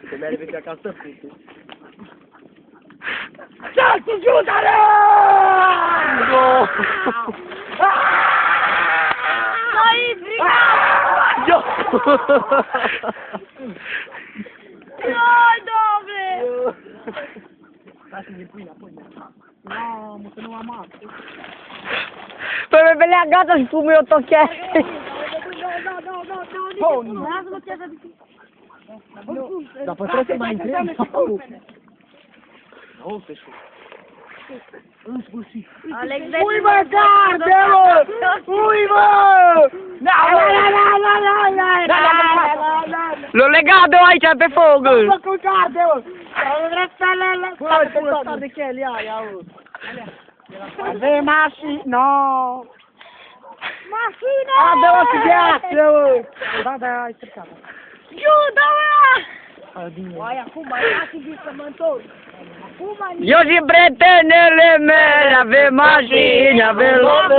Se merge pe acasă, frate. Salti giù, dale! No! Dai, frigato! Io! Dai, dove? Lasciami qui, poi. No, ma se non ammazzo. Poi mi belli a gato il fumo e lo tocchiere. Dopo 3 settimane in oh, pesco. Uiva, guarda! Uiva! L'ho legato aici pe fuoco. Guarda che li hai, Ave massi, no! Macchina! Devo studiare! Guarda, hai cercato. Giù, dove? Addio. Vai, acum, lasci di sământor. Acum, Io sempre nelle mele, ave macchine, ave love.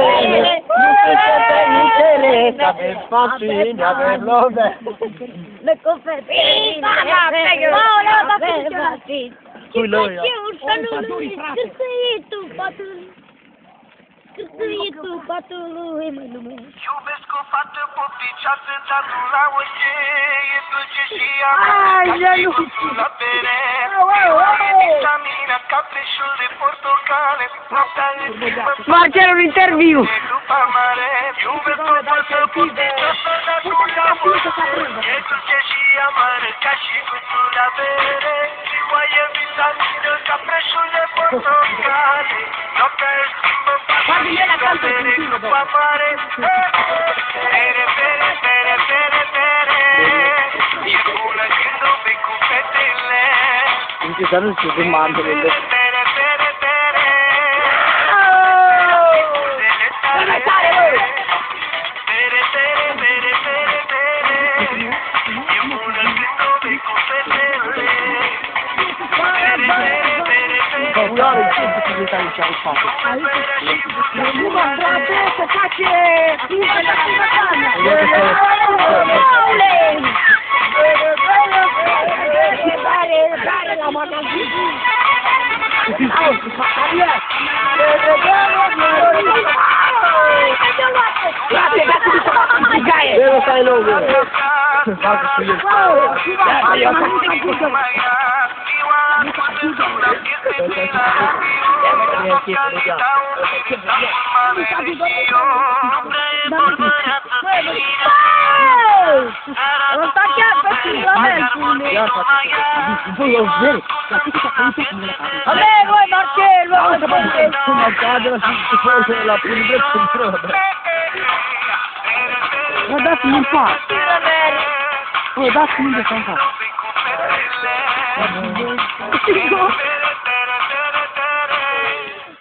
Non interessa, ave fascini, ave love. le confettine. Cui lui, Cârțâitul patului, măi lume. Iubesc o fată pofticioasă, dar nu la orice. E dulce și amară, ca și gustul la bere. E vitamina ca preșul de portocale. Noaptea e schimbă, Marcelo, un interview. după mare. Iubesc o fată pofticioasă, dar nu la orice. E dulce și amară, ca și gustul la bere. Ziua e vitamina ca preșul de portocale. Noaptea e schimbă, bere, după mare. Bere, bere, bere, bere, bere. E bună când o bei cu fetele. Încă să nu știu cum m-am Bere, bere, bere, bere. Bere, tare, bere, bere, bere, bere, bere. E bună când o bei cu fetele. Bere, bere, bere, bere. Guarda il tempo che mi stai dicendo fatto. Vero stai lungo. Guarda qui. Non sta chiaro Vabbè, voi Marcello! Ma dați un pas. Bă, dați-mi unde să-mi fac.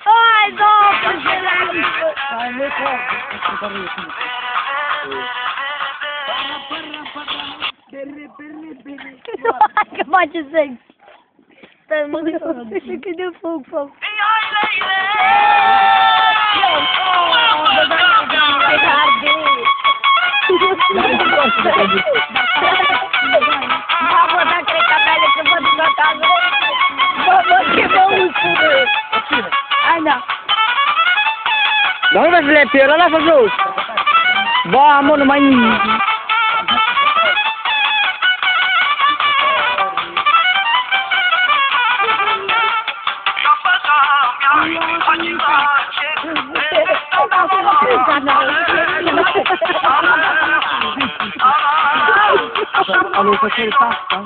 Hai, dopo, che faccio senso? Stai morendo, che devo fare? Mamma, dai che capelli che vado a casa. Mamma, che paura. Ah, no. Dove fleppi, ora la fa giusto. Vamo, non mangi. Allora facere pasta?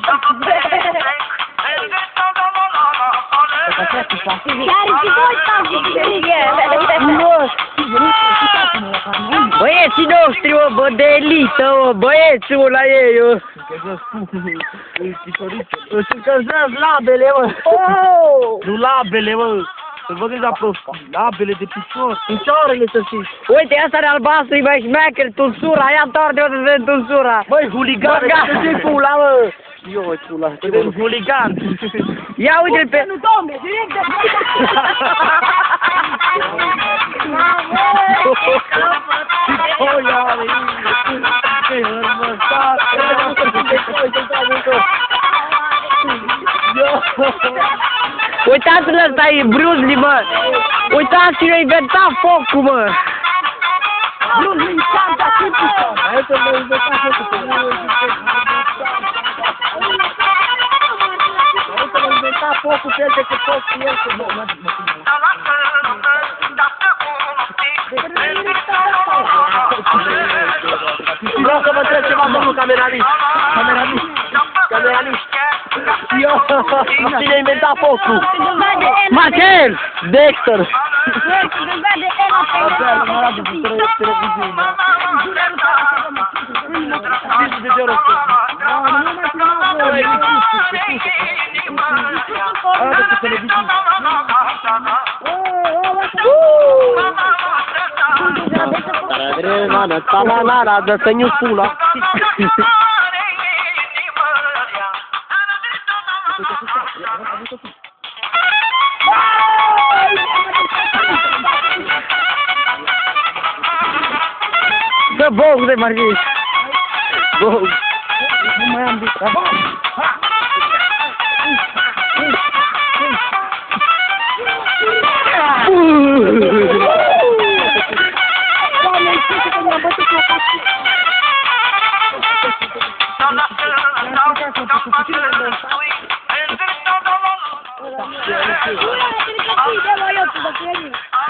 Băieții noștri, o bă, de elită, o, băieții la ei, o. Sunt căzăți labele, mă! Nu labele, mă! Să vă gândiți la prostii, labele de picior, picioarele să știți! Uite, ăsta de albastru e mai șmecher, tulsura, ia întoarce-o de tulsura. Băi, huligane, ce-i pula, mă! Eu voi pula, suntem huligan! Ia uite-l pe... Nu, domne, direct de... Oh, ia, ce hărmăsat! Uitați-l ăsta e Bruce Lee, mă! Uitați-l, a inventat focul, mă! Bruce Lee canta tipico. Aici mă inventat focul, că nu există. Aici mă inventat focul pe el decât focul el, că nu. Vreau să vă întreb ceva, domnul cameralist. Cameralist. Cine a inventat focul? Marcel! Dexter. Dă-să ne pula. Dă bog de Marghiș! Bog! Nu mai am zis.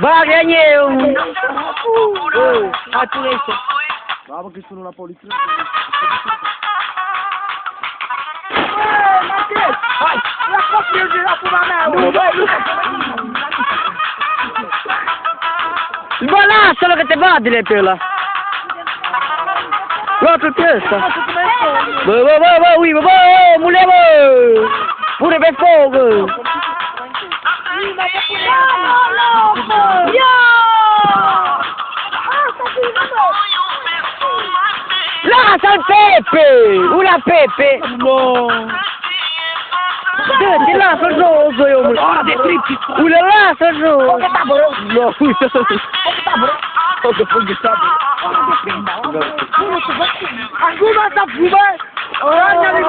Bagă-ne eu! Hai, pune-i-se! Babă, că-i sunul la poliție. Hai! La copil de la pula mea! Nu, băi, nu! Bă, lasă-l că te vadile pe ăla! Luați-l pe ăsta! Bă, uite, bă, mule, bă! Pune pe foc, bă! Lasă-l Pepe! Una Pepe! No! Dă-te, lasă-l jos, băi, omule! Ule, lasă-l jos! No, uite-l! O să fug de sabă! Acum asta fumă! Ăla ne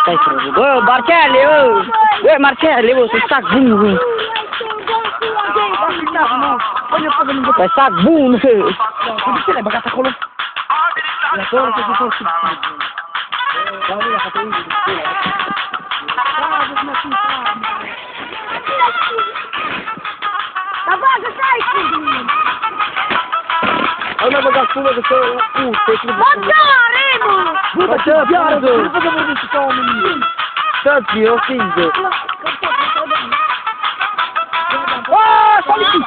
Stai, frate, bă, Marcele, bă! Bă, Marcele, bă, să stac bun, bă! Să stac bun, bă! De ce l-ai băgat acolo? La acolo, să se faci. Da, nu, dacă te uiți, Dar bagă, stai cu mine! Hai, mai băgat spumă, că să... Bă, care, mă! Bă, ce piardă! Nu pot să vorbești ca oamenii! Stați-i, o fingă! Aaaa, s-a lipit!